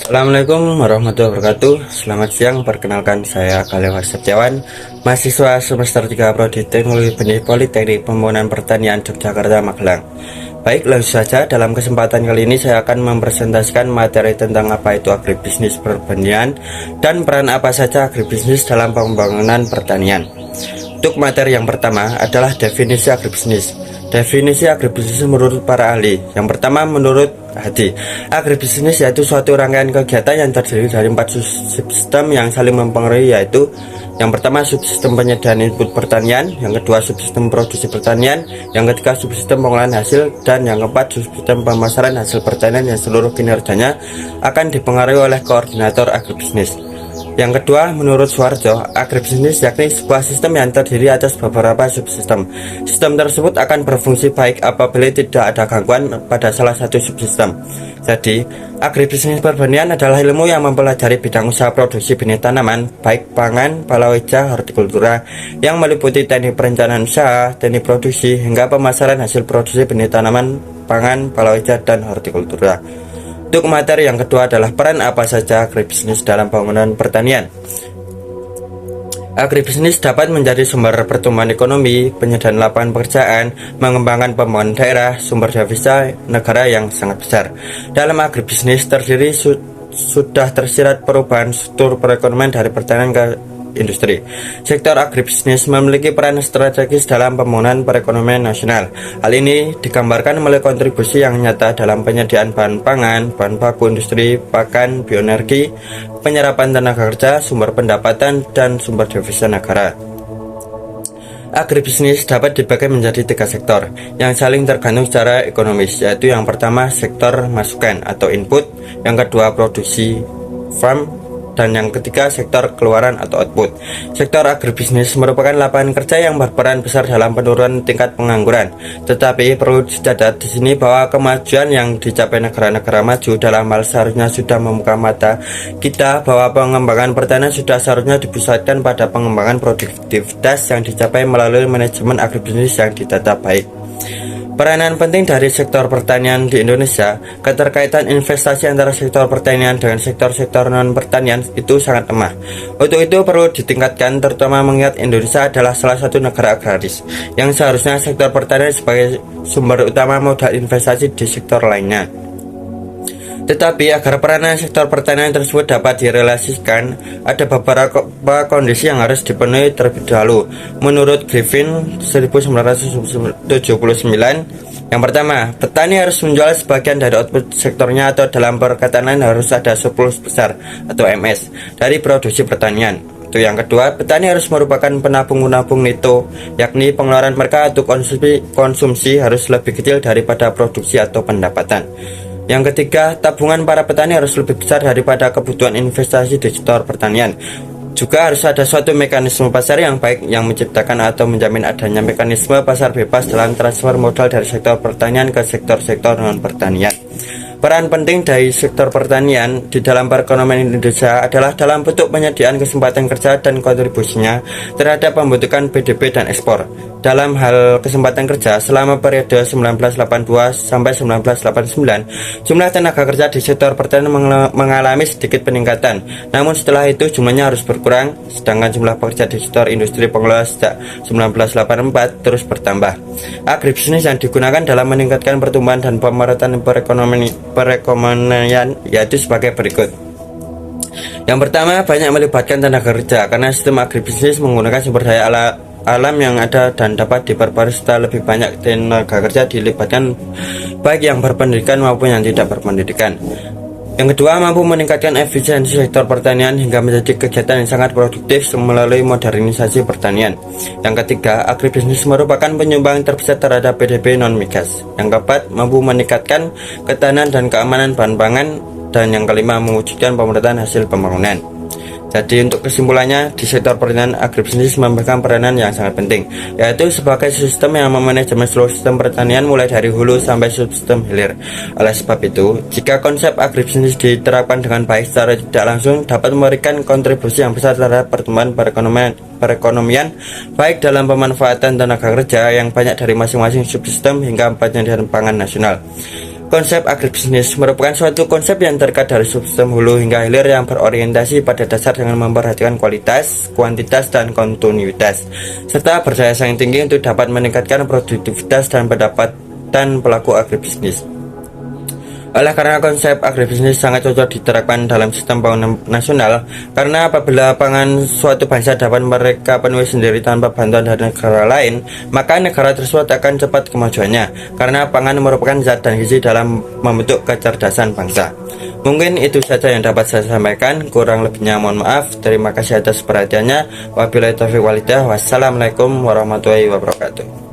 Assalamualaikum warahmatullahi wabarakatuh. Selamat siang, perkenalkan saya Kalewa Setiawan, mahasiswa semester 3 Prodi Teknologi Benih Politeknik Pembangunan Pertanian Yogyakarta Magelang. Baik, langsung saja dalam kesempatan kali ini saya akan mempresentasikan materi tentang apa itu agribisnis pertanian dan peran apa saja agribisnis dalam pembangunan pertanian. Untuk materi yang pertama adalah definisi agribisnis. Definisi agribisnis menurut para ahli. Yang pertama menurut Hadi, agribisnis yaitu suatu rangkaian kegiatan yang terdiri dari 4 subsistem yang saling mempengaruhi, yaitu yang pertama subsistem penyediaan input pertanian, yang kedua subsistem produksi pertanian, yang ketiga subsistem pengolahan hasil, dan yang keempat subsistem pemasaran hasil pertanian yang seluruh kinerjanya akan dipengaruhi oleh koordinator agribisnis. Yang kedua, menurut Suharjo, agribisnis yakni sebuah sistem yang terdiri atas beberapa subsistem. Sistem tersebut akan berfungsi baik apabila tidak ada gangguan pada salah satu subsistem. Jadi, agribisnis pertanian adalah ilmu yang mempelajari bidang usaha produksi benih tanaman, baik pangan, palawija, hortikultura, yang meliputi teknik perencanaan usaha, teknik produksi, hingga pemasaran hasil produksi benih tanaman, pangan, palawija, dan hortikultura. Untuk materi yang kedua adalah peran apa saja agribisnis dalam pembangunan pertanian. Agribisnis dapat menjadi sumber pertumbuhan ekonomi, penyediaan lapangan pekerjaan, mengembangkan pembangunan daerah, sumber devisa negara yang sangat besar. Dalam agribisnis terdiri sudah tersirat perubahan struktur perekonomian dari pertanian ke industri. Sektor agribisnis memiliki peran strategis dalam pembangunan perekonomian nasional. Hal ini digambarkan melalui kontribusi yang nyata dalam penyediaan bahan pangan, bahan baku industri, pakan, bioenergi, penyerapan tenaga kerja, sumber pendapatan, dan sumber devisa negara. Agribisnis dapat dibagi menjadi 3 sektor yang saling tergantung secara ekonomis, yaitu yang pertama sektor masukan atau input, yang kedua produksi farm, dan yang ketiga sektor keluaran atau output. Sektor agribisnis merupakan lapangan kerja yang berperan besar dalam penurunan tingkat pengangguran. Tetapi perlu dicatat di sini bahwa kemajuan yang dicapai negara-negara maju dalam hal seharusnya sudah membuka mata kita bahwa pengembangan pertanian sudah seharusnya dipusatkan pada pengembangan produktivitas yang dicapai melalui manajemen agribisnis yang ditata baik. Peranan penting dari sektor pertanian di Indonesia, keterkaitan investasi antara sektor pertanian dengan sektor-sektor non-pertanian itu sangat lemah. Untuk itu perlu ditingkatkan, terutama mengingat Indonesia adalah salah satu negara agraris, yang seharusnya sektor pertanian sebagai sumber utama modal investasi di sektor lainnya. Tetapi agar peranan sektor pertanian tersebut dapat direalisasikan, ada beberapa kondisi yang harus dipenuhi terlebih dahulu. Menurut Griffin 1979, yang pertama, petani harus menjual sebagian dari output sektornya, atau dalam perkataan lain harus ada surplus besar atau MS dari produksi pertanian. Itu yang kedua, petani harus merupakan penabung-penabung neto, yakni pengeluaran mereka untuk konsumsi harus lebih kecil daripada produksi atau pendapatan. Yang ketiga, tabungan para petani harus lebih besar daripada kebutuhan investasi di sektor pertanian. Juga harus ada suatu mekanisme pasar yang baik yang menciptakan atau menjamin adanya mekanisme pasar bebas dalam transfer modal dari sektor pertanian ke sektor-sektor non-pertanian. Peran penting dari sektor pertanian di dalam perekonomian Indonesia adalah dalam bentuk penyediaan kesempatan kerja dan kontribusinya terhadap pembentukan PDB dan ekspor. Dalam hal kesempatan kerja, selama periode 1982 sampai 1989, jumlah tenaga kerja di sektor pertanian mengalami sedikit peningkatan. Namun setelah itu jumlahnya harus berkurang, sedangkan jumlah pekerja di sektor industri pengelola sejak 1984 terus bertambah. Agribisnis yang digunakan dalam meningkatkan pertumbuhan dan pemerataan perekonomian yaitu sebagai berikut. Yang pertama, banyak melibatkan tenaga kerja karena sistem agribisnis menggunakan sumber daya alam yang ada dan dapat diperbarui serta lebih banyak tenaga kerja dilibatkan, baik yang berpendidikan maupun yang tidak berpendidikan. Yang kedua, mampu meningkatkan efisiensi sektor pertanian hingga menjadi kegiatan yang sangat produktif melalui modernisasi pertanian. Yang ketiga, agribisnis merupakan penyumbang terbesar terhadap PDB non-migas. Yang keempat, mampu meningkatkan ketahanan dan keamanan bahan pangan. Dan yang kelima, mewujudkan pemerataan hasil pembangunan. Jadi untuk kesimpulannya, di sektor pertanian agribisnis memegang peranan yang sangat penting, yaitu sebagai sistem yang memanajemen seluruh sistem pertanian mulai dari hulu sampai subsistem hilir. Oleh sebab itu, jika konsep agribisnis diterapkan dengan baik secara tidak langsung, dapat memberikan kontribusi yang besar terhadap pertumbuhan perekonomian, baik dalam pemanfaatan tenaga kerja yang banyak dari masing-masing subsistem hingga penyediaan pangan nasional. Konsep agribisnis merupakan suatu konsep yang terkait dari sistem hulu hingga hilir yang berorientasi pada dasar dengan memperhatikan kualitas, kuantitas, dan kontinuitas, serta berdaya saing tinggi untuk dapat meningkatkan produktivitas dan pendapatan pelaku agribisnis. Oleh karena konsep agribisnis sangat cocok diterapkan dalam sistem pangan nasional, karena apabila pangan suatu bangsa dapat mereka penuhi sendiri tanpa bantuan dari negara lain, maka negara tersebut akan cepat kemajuannya, karena pangan merupakan zat dan gizi dalam membentuk kecerdasan bangsa. Mungkin itu saja yang dapat saya sampaikan, kurang lebihnya mohon maaf. Terima kasih atas perhatiannya. Wabillahi taufiq walhidayah. Wassalamualaikum warahmatullahi wabarakatuh.